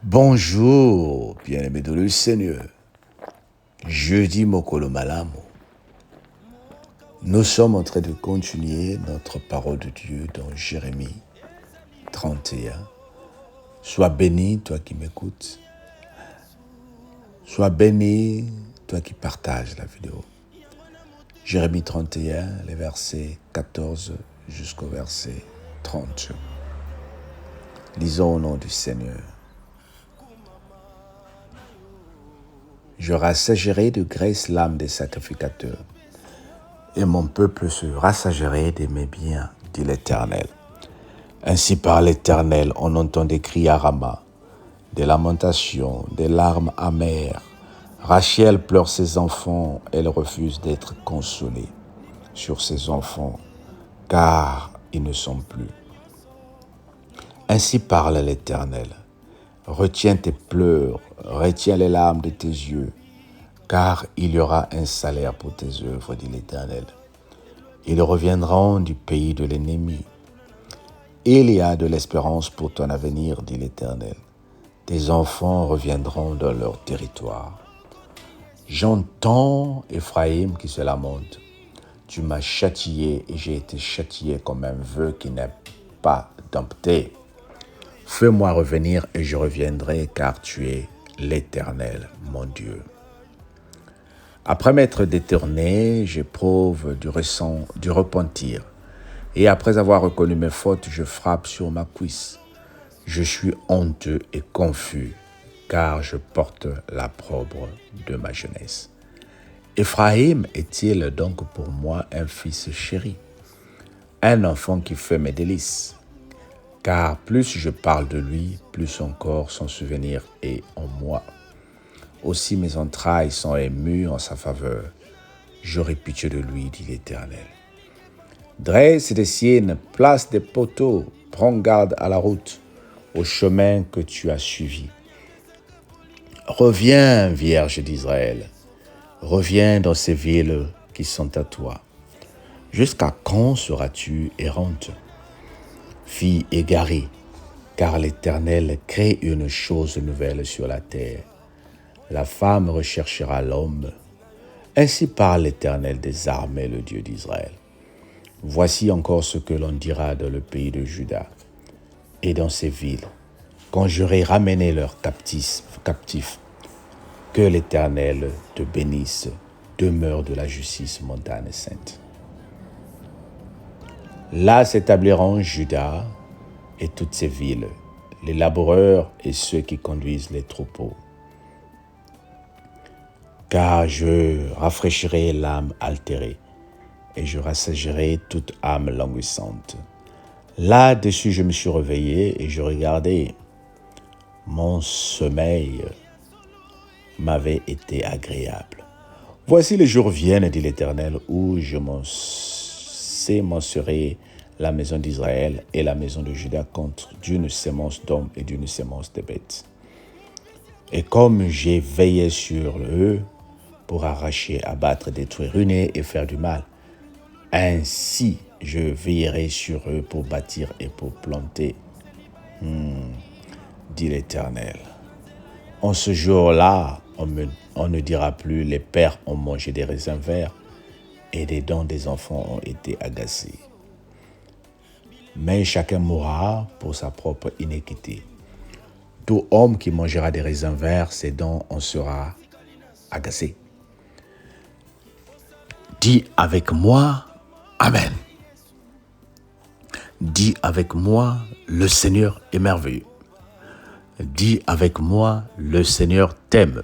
Bonjour, bien-aimés de le Seigneur. Jeudi Mokolo Malamo. Nous sommes en train de continuer notre parole de Dieu dans Jérémie 31. Sois béni, toi qui m'écoutes. Sois béni, toi qui partages la vidéo. Jérémie 31, les versets 14 jusqu'au verset 30. Lisons au nom du Seigneur. Je rassagerai de graisse l'âme des sacrificateurs, et mon peuple se rassagerait de mes biens, dit l'Éternel. Ainsi par l'Éternel, on entend des cris à Rama, des lamentations, des larmes amères. Rachel pleure ses enfants, elle refuse d'être consolée sur ses enfants, car ils ne sont plus. Ainsi parle l'Éternel. Retiens tes pleurs, retiens les larmes de tes yeux, car il y aura un salaire pour tes œuvres, dit l'Éternel. Ils reviendront du pays de l'ennemi. Il y a de l'espérance pour ton avenir, dit l'Éternel. Tes enfants reviendront dans leur territoire. J'entends Éphraïm qui se lamente. Tu m'as châtié et j'ai été châtié comme un vœu qui n'est pas dompté. Fais-moi revenir et je reviendrai, car tu es l'Éternel, mon Dieu. Après m'être détourné, j'éprouve du repentir. Et après avoir reconnu mes fautes, je frappe sur ma cuisse. Je suis honteux et confus, car je porte l'opprobre de ma jeunesse. Éphraïm est-il donc pour moi un fils chéri, un enfant qui fait mes délices? Car plus je parle de lui, plus encore son souvenir est en moi. Aussi mes entrailles sont émues en sa faveur. J'aurai pitié de lui, dit l'Éternel. Dresse des siennes, place des poteaux, prends garde à la route, au chemin que tu as suivi. Reviens, Vierge d'Israël, reviens dans ces villes qui sont à toi. Jusqu'à quand seras-tu errante, fille égarée, car l'Éternel crée une chose nouvelle sur la terre. La femme recherchera l'homme. Ainsi parle l'Éternel des armées, le Dieu d'Israël. Voici encore ce que l'on dira dans le pays de Juda et dans ces villes, quand j'aurai ramené leurs captifs. Que l'Éternel te bénisse, demeure de la justice, montagne sainte. Là s'établiront Juda et toutes ces villes, les laboureurs et ceux qui conduisent les troupeaux. Car je rafraîchirai l'âme altérée et je rassagerai toute âme languissante. Là-dessus je me suis réveillé et je regardais. Mon sommeil m'avait été agréable. Voici les jours viennent, dit l'Éternel, où je sémencerai la maison d'Israël et la maison de Juda contre d'une sémence d'hommes et d'une sémence de bêtes. Et comme j'ai veillé sur eux pour arracher, abattre, détruire, ruiner et faire du mal, ainsi je veillerai sur eux pour bâtir et pour planter, dit l'Éternel. En ce jour-là, on ne dira plus, les pères ont mangé des raisins verts et des dents des enfants ont été agacées. Mais chacun mourra pour sa propre iniquité. Tout homme qui mangera des raisins verts, ses dents en sera agacées. Dis avec moi, Amen. Dis avec moi, le Seigneur est merveilleux. Dis avec moi, le Seigneur t'aime.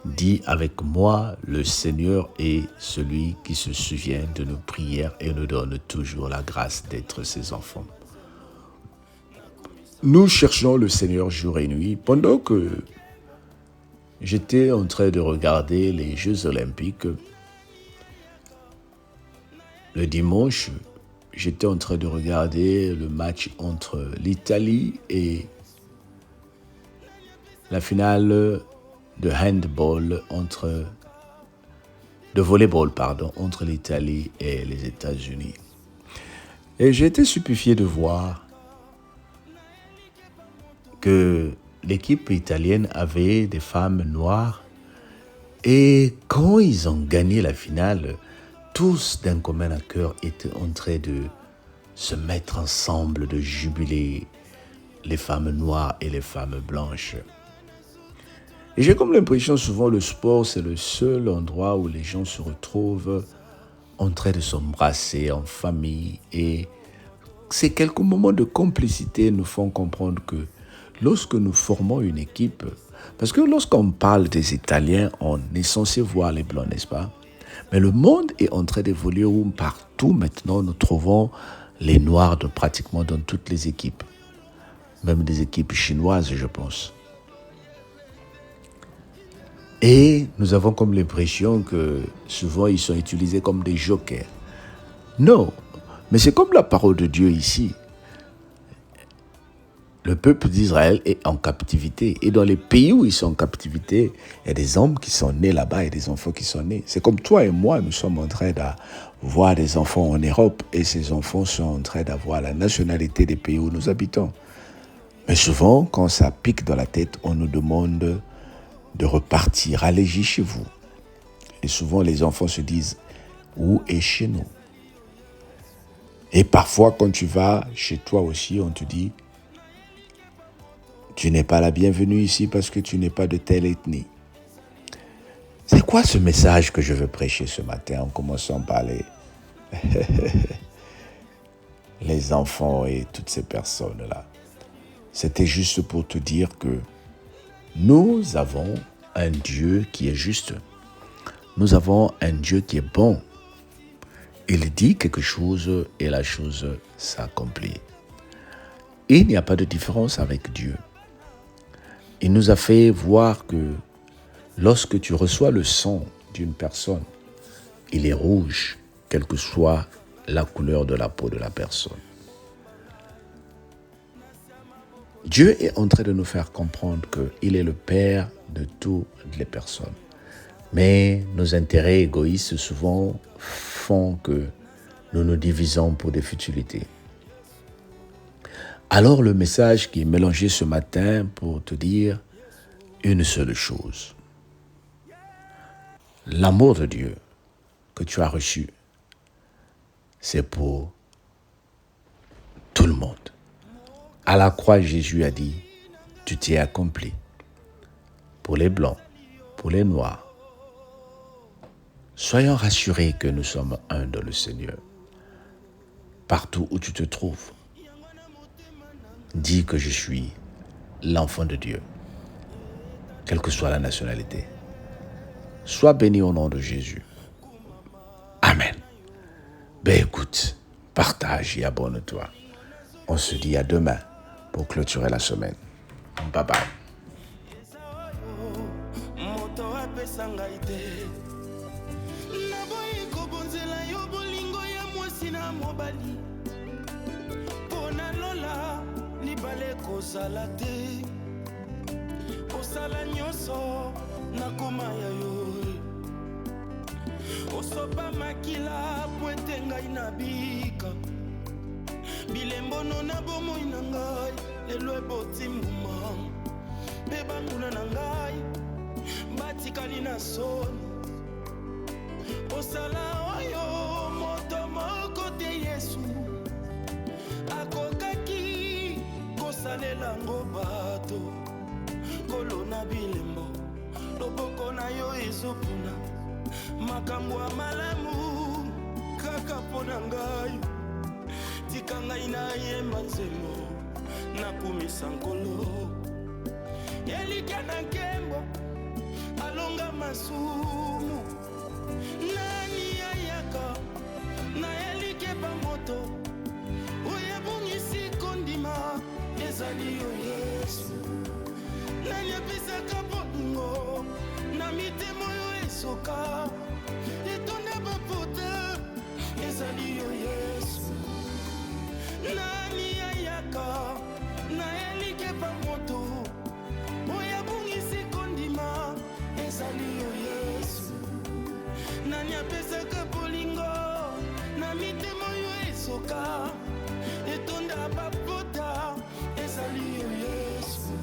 Dis avec moi, le Seigneur est celui qui se souvient de nos prières et nous donne toujours la grâce d'être ses enfants. Nous cherchons le Seigneur jour et nuit. Pendant que j'étais en train de regarder les Jeux Olympiques, le dimanche, j'étais en train de regarder le match entre l'Italie et la finale de handball de volleyball, entre l'Italie et les États-Unis. Et j'ai été stupéfié de voir que l'équipe italienne avait des femmes noires. Et quand ils ont gagné la finale, tous d'un commun accord étaient en train de se mettre ensemble, de jubiler, les femmes noires et les femmes blanches. Et j'ai comme l'impression souvent le sport, c'est le seul endroit où les gens se retrouvent en train de s'embrasser en famille. Et ces quelques moments de complicité nous font comprendre que lorsque nous formons une équipe, parce que lorsqu'on parle des Italiens, on est censé voir les Blancs, n'est-ce pas? Mais le monde est en train d'évoluer où partout maintenant nous trouvons les Noirs pratiquement dans toutes les équipes. Même des équipes chinoises, je pense. Et nous avons comme l'impression que souvent ils sont utilisés comme des jokers. Non, mais c'est comme la parole de Dieu ici. Le peuple d'Israël est en captivité. Et dans les pays où ils sont en captivité, il y a des hommes qui sont nés là-bas et des enfants qui sont nés. C'est comme toi et moi, nous sommes en train d'avoir des enfants en Europe et ces enfants sont en train d'avoir la nationalité des pays où nous habitons. Mais souvent, quand ça pique dans la tête, on nous demande de repartir, allez-y chez vous. Et souvent, les enfants se disent, où est chez nous? Et parfois, quand tu vas chez toi aussi, on te dit, tu n'es pas la bienvenue ici parce que tu n'es pas de telle ethnie. C'est quoi ce message que je veux prêcher ce matin en commençant par les enfants et toutes ces personnes-là? C'était juste pour te dire que nous avons un Dieu qui est juste. Nous avons un Dieu qui est bon. Il dit quelque chose et la chose s'accomplit. Il n'y a pas de différence avec Dieu. Il nous a fait voir que lorsque tu reçois le sang d'une personne, il est rouge, quelle que soit la couleur de la peau de la personne. Dieu est en train de nous faire comprendre qu'il est le Père de toutes les personnes. Mais nos intérêts égoïstes souvent font que nous nous divisons pour des futilités. Alors le message qui est mélangé ce matin pour te dire une seule chose. L'amour de Dieu que tu as reçu, c'est pour tout le monde. À la croix, Jésus a dit, tu t'es accompli. Pour les Blancs, pour les Noirs. Soyons rassurés que nous sommes un dans le Seigneur. Partout où tu te trouves, dis que je suis l'enfant de Dieu, quelle que soit la nationalité. Sois béni au nom de Jésus. Amen. Ben écoute, partage et abonne-toi. On se dit à demain pour clôturer la semaine. Bye bye. Osala te osala nyonso nakoma ya yo osopa makila po ete ngai nabika bilembono na bomoi na ngai lelo eboti mbuma mpe banguna na ngai batikali na soni osala oyo moto moko te Yesu akokaki kosalela-ngo bato kolona bilembo loboko na yo ezopuna makambo ya malamu kaka mpo na ngai tika ngai nayemba nzembo nakumisa nkolo elikya na nkembo alonga masumu nani ayaka na elike bamoto oyebungisi kondima ezali yo Yesu nani apesaka bolingo na mitema oyo esoka etonda bapota ezali yo Yesu nani ayaka na elike bamoto oyo abungisi kondima ezali yo Yesu nani apesaka bolingo na mitema oyo esoka etonda bapota ezali yo Yesu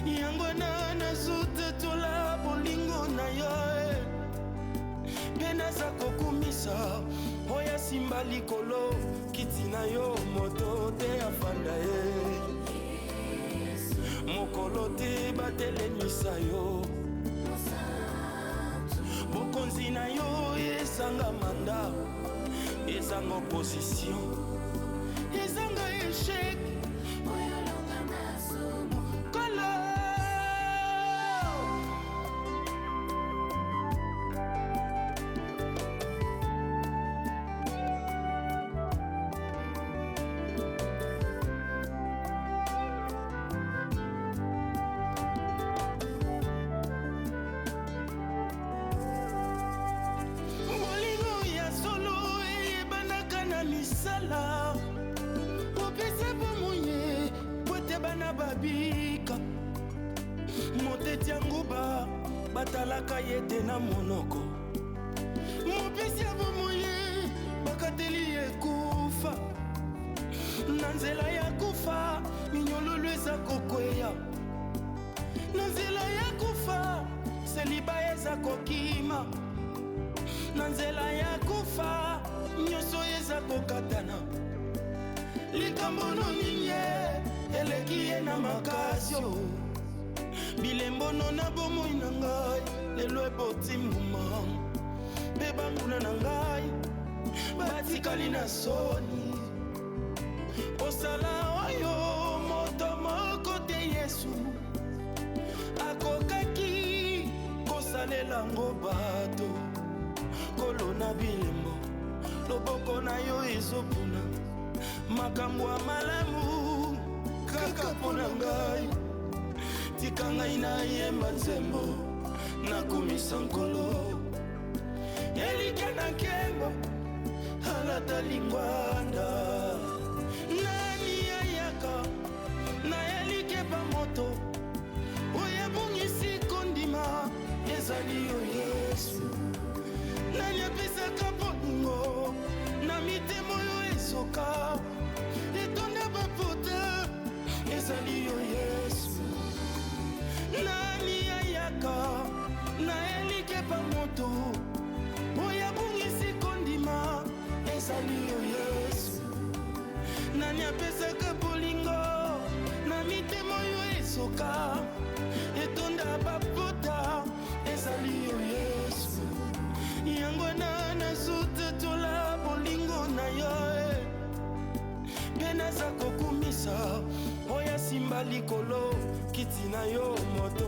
yango na nazuta tola bolingo na yo mpe naza kokumisa oya simba likolo kiti na yo moto te afanda ye mokolo te batelemisa yo bokonzi na yo ezanga manda ezanga opposition ezanga échec moteti ya nguba batalaka ye te na monoko mopesi ya bomoye bakateli ye kufa na nzela ya kufa minyololo eza kokweya na nzela ya kufa seliba eza kokima na nzela ya kufa nyonso eza kokatana likambo nonini eleki ye na makasio bilembono na bomoi na ngai lelo eboti mbuma mpe banguna na ngai batikali na soni osala oyo moto moko te yesu akokaki kosalela ngo bato kolona bilembo loboko na yo ezopuna makambo ya malamu kaka mpo na ngai tika ngai nayemba nzembo nakumisa nkolo elike na nkembo alata lingwanda nani ayaka na elike bamoto oyo ebongisi kondima ezali yo yesu nani apesaka bolingo na mitema oyo esoka etonda bapota ezali yo yesu nani ayaka na elike bamoto oyo abongisi kondima ezali yo yesu nani apesaka bolingo na mitema oyo esoka etonda bapota ezali yo yesu yango na nazuta tola bolingo na yo mpe naza kokumisa oya simba likolo kiti na yo moto